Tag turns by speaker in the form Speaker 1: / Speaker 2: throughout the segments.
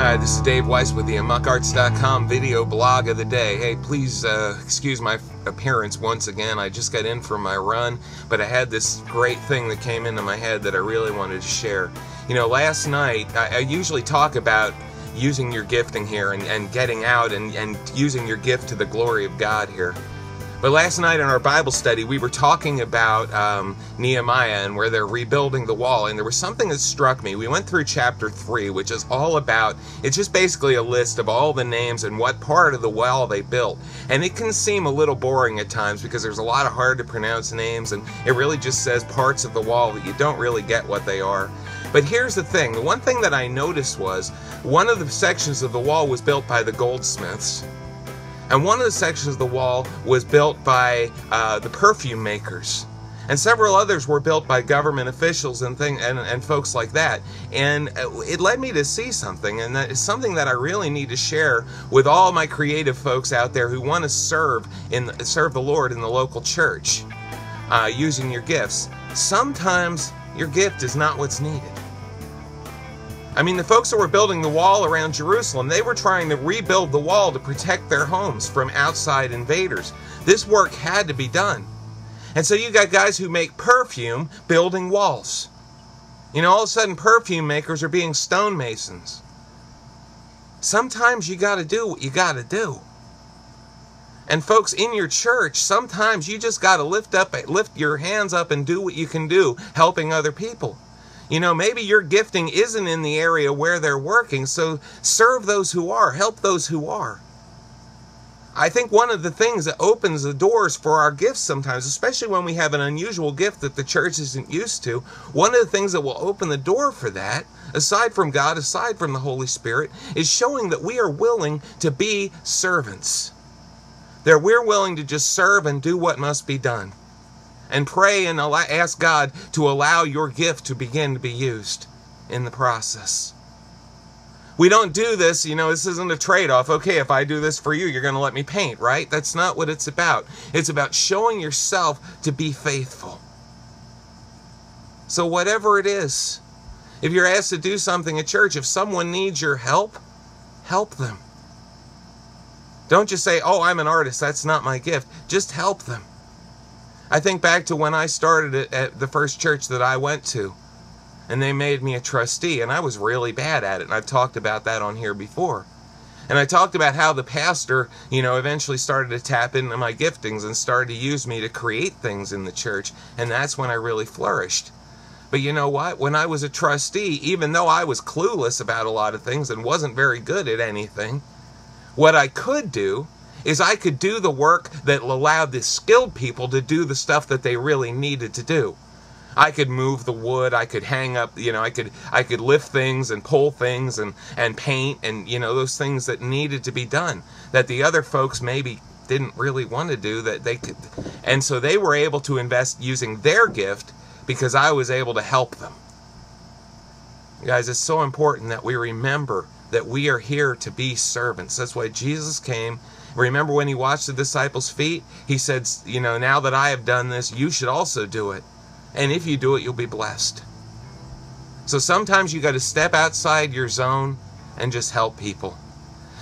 Speaker 1: Hi, this is Dave Weiss with the AmuckArts.com video blog of the day. Hey, please excuse my appearance once again. I just got in from my run, but I had this great thing that came into my head that I really wanted to share. You know, last night, I usually talk about using your gifting here and getting out and using your gift to the glory of God here. But last night in our Bible study, we were talking about Nehemiah and where they're rebuilding the wall, and there was something that struck me. We went through chapter 3, which is all about, it's just basically a list of all the names and what part of the wall they built. And it can seem a little boring at times because there's a lot of hard to pronounce names, and it really just says parts of the wall that you don't really get what they are. But here's the thing. The one thing that I noticed was one of the sections of the wall was built by the goldsmiths. And one of the sections of the wall was built by the perfume makers. And several others were built by government officials and folks like that. And it led me to see something, and that is something that I really need to share with all my creative folks out there who want to serve the Lord in the local church using your gifts. Sometimes your gift is not what's needed. I mean, the folks that were building the wall around Jerusalem, they were trying to rebuild the wall to protect their homes from outside invaders. This work had to be done. And so you got guys who make perfume building walls. You know, all of a sudden perfume makers are being stonemasons. Sometimes you got to do what you got to do. And folks, in your church, sometimes you just got to lift your hands up and do what you can do, helping other people. You know, maybe your gifting isn't in the area where they're working, so serve those who are, help those who are. I think one of the things that opens the doors for our gifts sometimes, especially when we have an unusual gift that the church isn't used to, one of the things that will open the door for that, aside from God, aside from the Holy Spirit, is showing that we are willing to be servants. That we're willing to just serve and do what must be done. And pray and ask God to allow your gift to begin to be used in the process. We don't do this, you know, this isn't a trade-off. Okay, if I do this for you, you're going to let me paint, right? That's not what it's about. It's about showing yourself to be faithful. So whatever it is, if you're asked to do something at church, if someone needs your help, help them. Don't just say, oh, I'm an artist, that's not my gift. Just help them. I think back to when I started at the first church that I went to, and they made me a trustee, and I was really bad at it, and I've talked about that on here before. And I talked about how the pastor, you know, eventually started to tap into my giftings and started to use me to create things in the church, and that's when I really flourished. But you know what? When I was a trustee, even though I was clueless about a lot of things and wasn't very good at anything, what I could do is I could do the work that allowed the skilled people to do the stuff that they really needed to do. I could move the wood, I could hang up, you know, I could lift things and pull things and paint and, you know, those things that needed to be done that the other folks maybe didn't really want to do that they could. And so they were able to invest using their gift because I was able to help them. Guys, it's so important that we remember that we are here to be servants. That's why Jesus came. Remember when he washed the disciples' feet? He said, you know, now that I have done this, you should also do it. And if you do it, you'll be blessed. So sometimes you got to step outside your zone and just help people.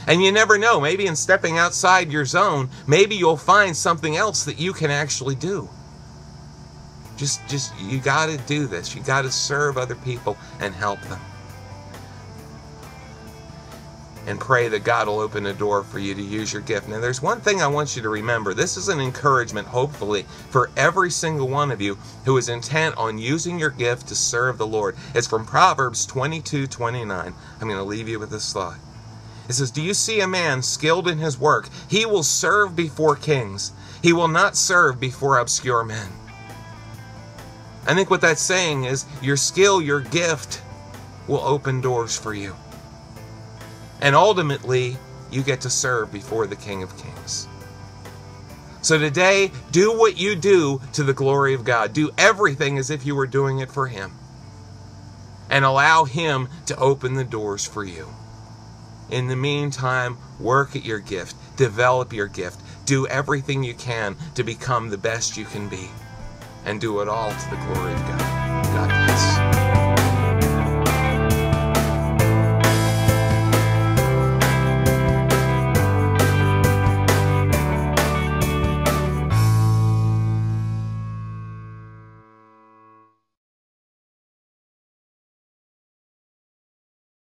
Speaker 1: And you never know, maybe in stepping outside your zone, maybe you'll find something else that you can actually do. You got to do this. You got to serve other people and help them. And pray that God will open a door for you to use your gift. Now, there's one thing I want you to remember. This is an encouragement, hopefully, for every single one of you who is intent on using your gift to serve the Lord. It's from Proverbs 22:29. I'm going to leave you with this thought. It says, do you see a man skilled in his work? He will serve before kings. He will not serve before obscure men. I think what that's saying is your skill, your gift will open doors for you. And ultimately, you get to serve before the King of Kings. So today, do what you do to the glory of God. Do everything as if you were doing it for Him. And allow Him to open the doors for you. In the meantime, work at your gift. Develop your gift. Do everything you can to become the best you can be. And do it all to the glory of God.